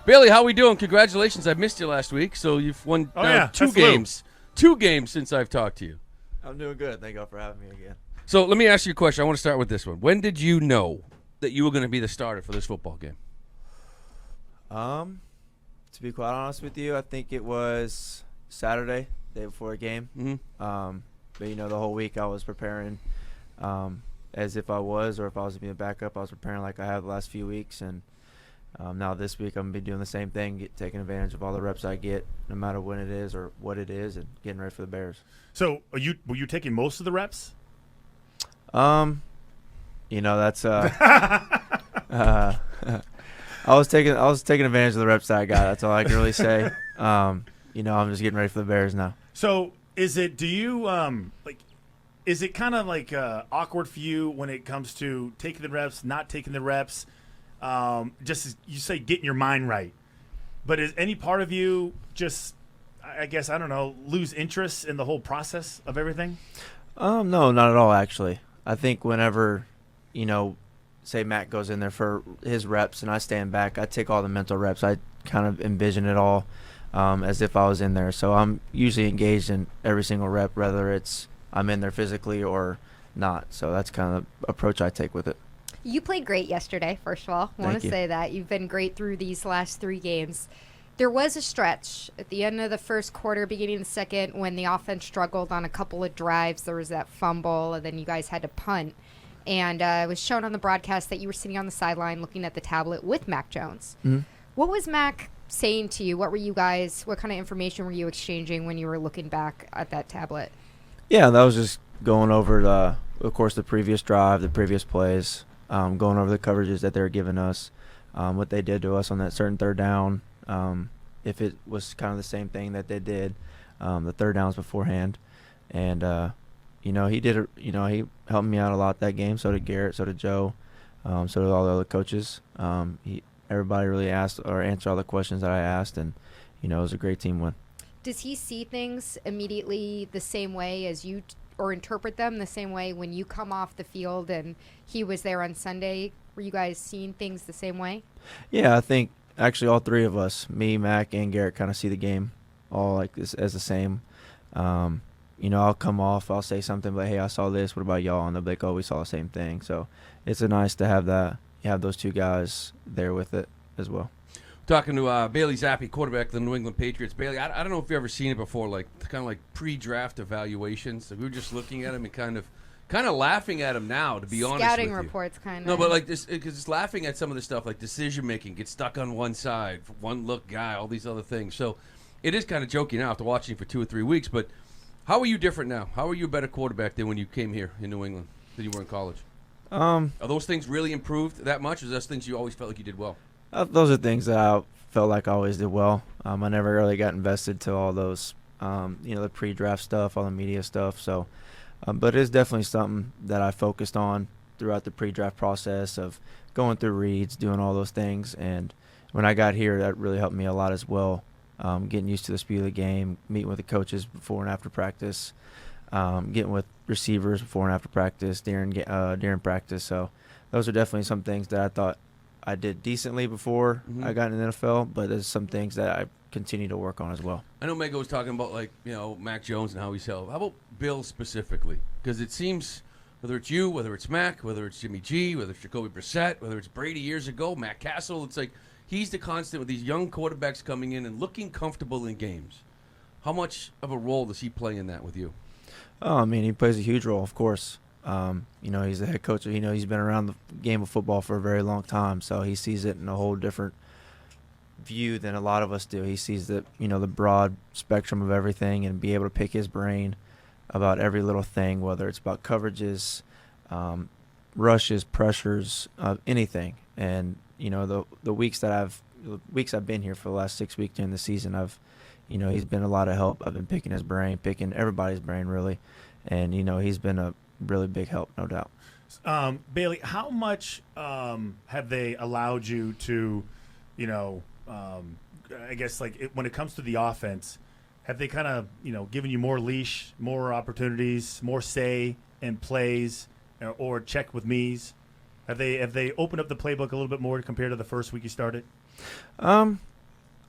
Bailey, how we doing? Congratulations. I missed you last week, so you've won two games. 2 games since I've talked to you. I'm doing good. Thank you for having me again. So let me ask you a question. I want to start with this one. When did you know that you were going to be the starter for this football game? To be quite honest with you, I think it was Saturday, day before a game. Mm-hmm. But, the whole week I was preparing as if I was, or if I was being a backup, I was preparing like I have the last few weeks. And now this week I'm going to be doing the same thing, taking advantage of all the reps I get, no matter when it is or what it is, and getting ready for the Bears. So were you taking most of the reps? That's I was taking advantage of the reps that I got. That's all I can really say. I'm just getting ready for the Bears now. So is it kind of like awkward for you when it comes to taking the reps, not taking the reps? Just as you say, getting your mind right. But is any part of you just, I guess, I don't know, lose interest in the whole process of everything? No, not at all, actually. I think whenever, say Matt goes in there for his reps and I stand back, I take all the mental reps. I kind of envision it all as if I was in there. So I'm usually engaged in every single rep, whether it's I'm in there physically or not. So that's kind of the approach I take with it. You played great yesterday, first of all. I want to say that. You've been great through these last 3 games. There was a stretch at the end of the first quarter, beginning of the second, when the offense struggled on a couple of drives. There was that fumble, and then you guys had to punt. And it was shown on the broadcast that you were sitting on the sideline looking at the tablet with Mac Jones. Mm-hmm. What was Mac saying to you? What kind of information were you exchanging when you were looking back at that tablet? Yeah, that was just going over, of course, the previous drive, the previous plays, going over the coverages that they were giving us, what they did to us on that certain third down. If it was kind of the same thing that they did, the third downs beforehand. And, he did he helped me out a lot that game. So did Garrett, so did Joe, so did all the other coaches. Everybody really asked or answered all the questions that I asked, and, it was a great team win. Does he see things immediately the same way as you or interpret them the same way when you come off the field and he was there on Sunday? Were you guys seeing things the same way? Yeah, I think actually all 3 of us, me, Mac, and Garrett, kind of see the game all like this as the same. I'll come off, I'll say something, but hey, I saw this. What about y'all? And they'll be like, oh, we saw the same thing. So it's nice to have that. You have those 2 guys there with it as well. Talking to Bailey Zappe, quarterback of the New England Patriots. Bailey, I don't know if you've ever seen it before, like kind of like pre-draft evaluations. Like we were just looking at him and kind of laughing at him now, to be honest with you. Scouting reports, kind of. No, but like this, because it's laughing at some of the stuff, like decision-making, get stuck on one side, one-look guy, all these other things. So it is kind of jokey now after watching for 2 or 3 weeks, but how are you different now? How are you a better quarterback than when you came here in New England than you were in college? Are those things really improved that much, or are those things you always felt like you did well? Those are things that I felt like I always did well. I never really got invested to all those, the pre-draft stuff, all the media stuff. So, but it is definitely something that I focused on throughout the pre-draft process of going through reads, doing all those things. And when I got here, that really helped me a lot as well. Getting used to the speed of the game, meeting with the coaches before and after practice, getting with receivers before and after practice, during practice. So those are definitely some things that I thought I did decently before I got in the NFL, but there's some things that I continue to work on as well. I know Mego was talking about, Mac Jones and how he's held. How about Bill specifically? Because it seems, whether it's you, whether it's Mac, whether it's Jimmy G, whether it's Jacoby Brissett, whether it's Brady years ago, Matt Castle, it's like he's the constant with these young quarterbacks coming in and looking comfortable in games. How much of a role does he play in that with you? Oh, I mean, he plays a huge role, of course. He's the head coach. He's been around the game of football for a very long time, so he sees it in a whole different view than a lot of us do. He sees the broad spectrum of everything and be able to pick his brain about every little thing, whether it's about coverages, rushes, pressures, anything. And the weeks I've been here for the last 6 weeks during the season, he's been a lot of help. I've been picking his brain, picking everybody's brain really, and he's been a really big help, no doubt. Bailey, how much have they allowed you to, I guess when it comes to the offense, have they kind of given you more leash, more opportunities, more say in plays, or check with me's? Have they opened up the playbook a little bit more compared to the first week you started?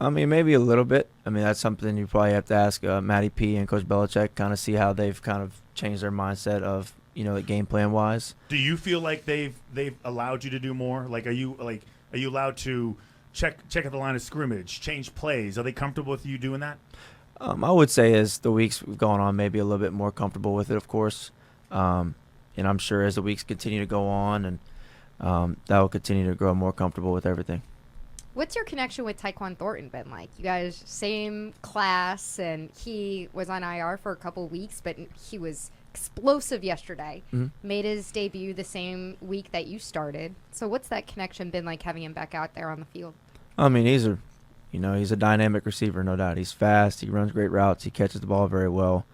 I mean, maybe a little bit. I mean, that's something you probably have to ask Matty P and Coach Belichick, kind of see how they've kind of changed their mindset of, the game plan wise. Do you feel like they've allowed you to do more? Like, are you allowed to check at the line of scrimmage, change plays? Are they comfortable with you doing that? I would say as the weeks have gone on, maybe a little bit more comfortable with it, of course. And I'm sure as the weeks continue to go on, and that will continue to grow more comfortable with everything. What's your connection with Tyquan Thornton been like? You guys same class, and he was on IR for a couple weeks, but he was explosive yesterday. Mm-hmm. Made his debut the same week that you started. So what's that connection been like having him back out there on the field? I mean, he's a dynamic receiver, no doubt. He's fast. He runs great routes. He catches the ball very well.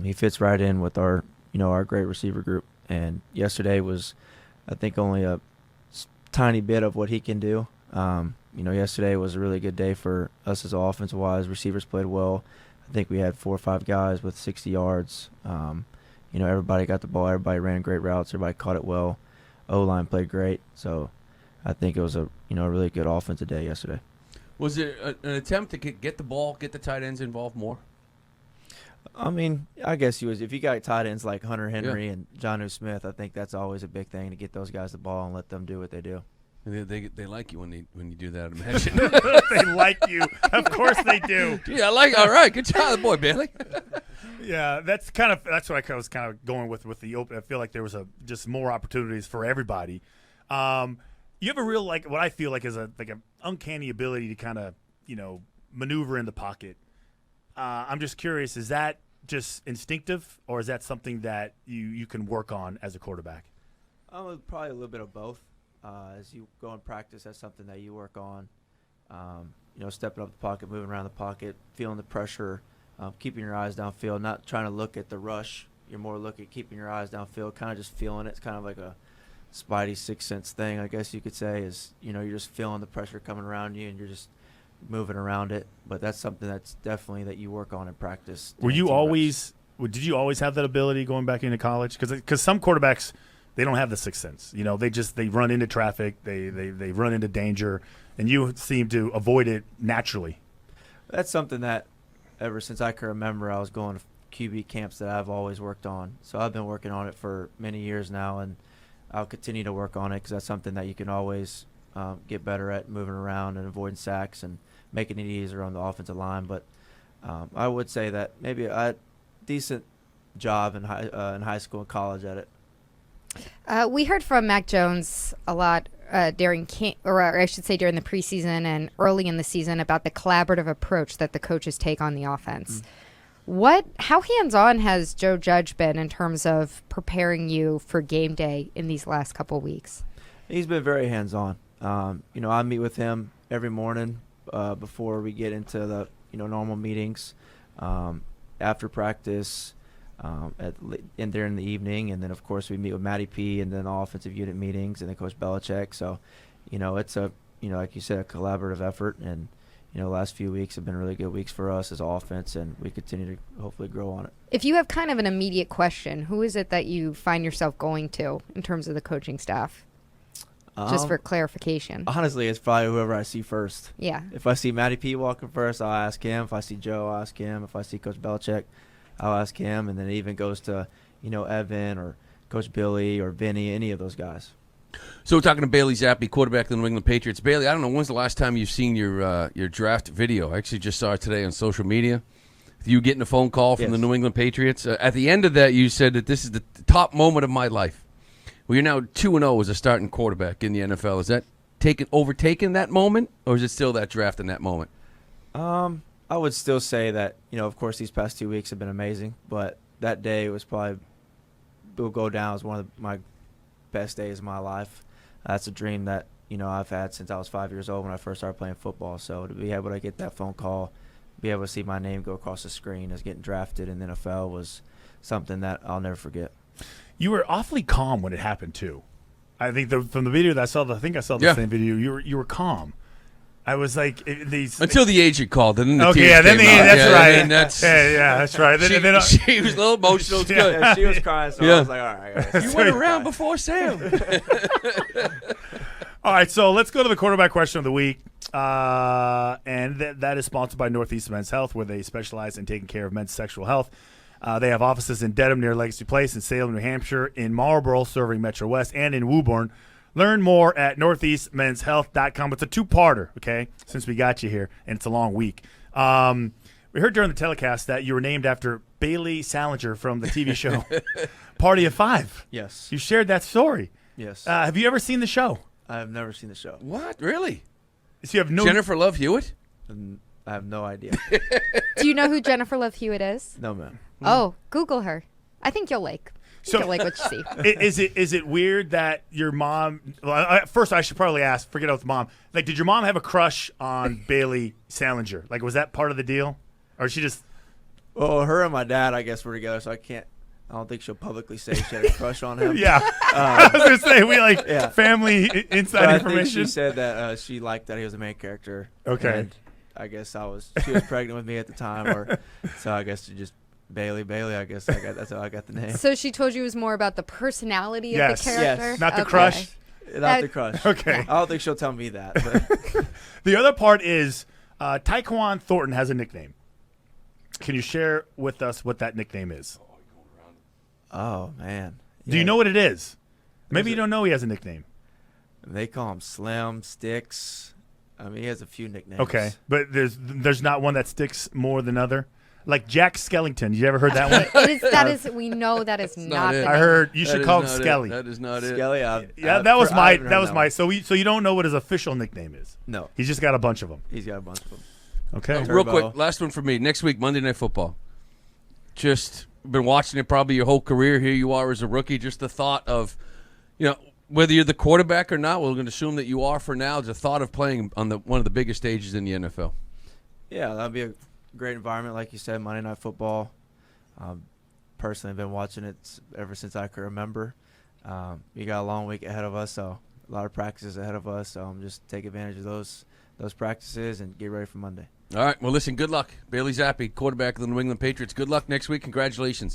He fits right in with our great receiver group. And yesterday was, I think, only a tiny bit of what he can do. Yesterday was a really good day for us as offensive-wise. Receivers played well. I think we had 4 or 5 guys with 60 yards. Everybody got the ball. Everybody ran great routes. Everybody caught it well. O-line played great. So I think it was a really good offensive day yesterday. Was it an attempt to get the ball, get the tight ends involved more? I mean, I guess if you got tight ends like Hunter Henry and Jonnu Smith, I think that's always a big thing to get those guys the ball and let them do what they do. They like you when you do that. Imagine they like you. Of course they do. Yeah, all right. Good job, boy, Bailey. Yeah, that's what I was kind of going with the open. I feel like there was just more opportunities for everybody. You have a real what I feel like is an uncanny ability to kind of maneuver in the pocket. I'm just curious, is that just instinctive, or is that something that you can work on as a quarterback? Probably a little bit of both. As you go and practice, that's something that you work on. Stepping up the pocket, moving around the pocket, feeling the pressure, keeping your eyes downfield, not trying to look at the rush. You're more looking at keeping your eyes downfield, kind of just feeling it. It's kind of like a Spidey sixth sense thing, I guess you could say, is you're just feeling the pressure coming around you and you're just moving around it. But that's something that's definitely that you work on in practice. Did you always have that ability going back into college? Because some quarterbacks, they don't have the sixth sense. They run into traffic, they run into danger, and you seem to avoid it naturally. That's something that ever since I can remember, I was going to QB camps that I've always worked on. So I've been working on it for many years now, and I'll continue to work on it because that's something that you can always get better at, moving around and avoiding sacks and making it easier on the offensive line. But I would say that maybe I had a decent job in high school and college at it. We heard from Mac Jones a lot during during the preseason and early in the season about the collaborative approach that the coaches take on the offense. How hands-on has Joe Judge been in terms of preparing you for game day in these last couple weeks? He's been very hands-on. I meet with him every morning before we get into the normal meetings, after practice, and during the evening, and then of course we meet with Matty P and then all offensive unit meetings and then Coach Belichick. So, it's a like you said, a collaborative effort, and the last few weeks have been really good weeks for us as offense, and we continue to hopefully grow on it. If you have kind of an immediate question, who is it that you find yourself going to in terms of the coaching staff? Just for clarification. Honestly, it's probably whoever I see first. Yeah. If I see Matty P walking first, I'll ask him. If I see Joe, I'll ask him. If I see Coach Belichick, I'll ask him. And then it even goes to, Evan or Coach Billy or Vinny, any of those guys. So we're talking to Bailey Zappe, quarterback of the New England Patriots. Bailey, I don't know, when's the last time you've seen your draft video? I actually just saw it today on social media. You getting a phone call from the New England Patriots. At the end of that, you said that this is the top moment of my life. Well, you're now 2-0 as a starting quarterback in the NFL. Is that overtaken that moment, or is it still that draft in that moment? I would still say that, of course, these past 2 weeks have been amazing, but that day will go down as one of my best days of my life. That's a dream that, I've had since I was 5 years old when I first started playing football. So to be able to get that phone call, be able to see my name go across the screen as getting drafted in the NFL was something that I'll never forget. You were awfully calm when it happened too. I think from the video that I saw, the same video. You were calm. I was like until the agent called, and then the okay, yeah, then that's right. That's right. She was a little emotional. It's good. Yeah, she was crying, so I was like, all right. You went around before Sam. All right, so let's go to the quarterback question of the week. And and that is sponsored by Northeast Men's Health, where they specialize in taking care of men's sexual health. They have offices in Dedham near Legacy Place, in Salem, New Hampshire, in Marlborough, serving Metro West, and in Woburn. Learn more at northeastmenshealth.com. It's a two-parter, okay, since we got you here, and it's a long week. We heard during the telecast that you were named after Bailey Salinger from the TV show Party of Five. Yes. You shared that story. Yes. Have you ever seen the show? I have never seen the show. What? Really? So you have no Jennifer Love Hewitt? And I have no idea. Do you know who Jennifer Love Hewitt is? No, man. Oh, Google her. I think you'll like. You'll like what you see. Is it weird that your mom? Well, first, I should probably ask. Forget about the mom. Like, did your mom have a crush on Bailey Salinger? Like, was that part of the deal, or she just? Well, her and my dad, I guess, were together, so I don't think she'll publicly say she had a crush on him. Yeah, I was gonna say we like family inside But information. I think she said that she liked that he was the main character. Okay. And I guess she was pregnant with me at the time, so I guess she just Bailey. I guess that's how I got the name. So she told you it was more about the personality of Yes. the character? Yes. Not the crush. Not the crush. Okay. I don't think she'll tell me that. But. The other part is Tyquan Thornton has a nickname. Can you share with us what that nickname is? Oh man. Do you know what it is? Maybe you don't know he has a nickname. They call him Slim, Sticks. I mean, he has a few nicknames. Okay, but there's not one that sticks more than other. Like Jack Skellington. You ever heard that one? We know that is not not it. the I name. heard you should That call is him not Skelly. That is not it. Skelly. Yeah, that was my. So you don't know what his official nickname is. No, He's just got a bunch of them. he's got a bunch of them. Okay. Real Turbo. quick, last one for me. Next week, Monday Night Football. Just been watching it probably your whole career. Here you are as a rookie. Just the thought of, whether you're the quarterback or not, we're going to assume that you are for now. The thought of playing on one of the biggest stages in the NFL. Yeah, that'd be a great environment, like you said. Monday Night Football. Personally, I've been watching it ever since I can remember. We got a long week ahead of us, so a lot of practices ahead of us. So just take advantage of those practices and get ready for Monday. All right. Well, listen, good luck. Bailey Zappe, quarterback of the New England Patriots. Good luck next week. Congratulations.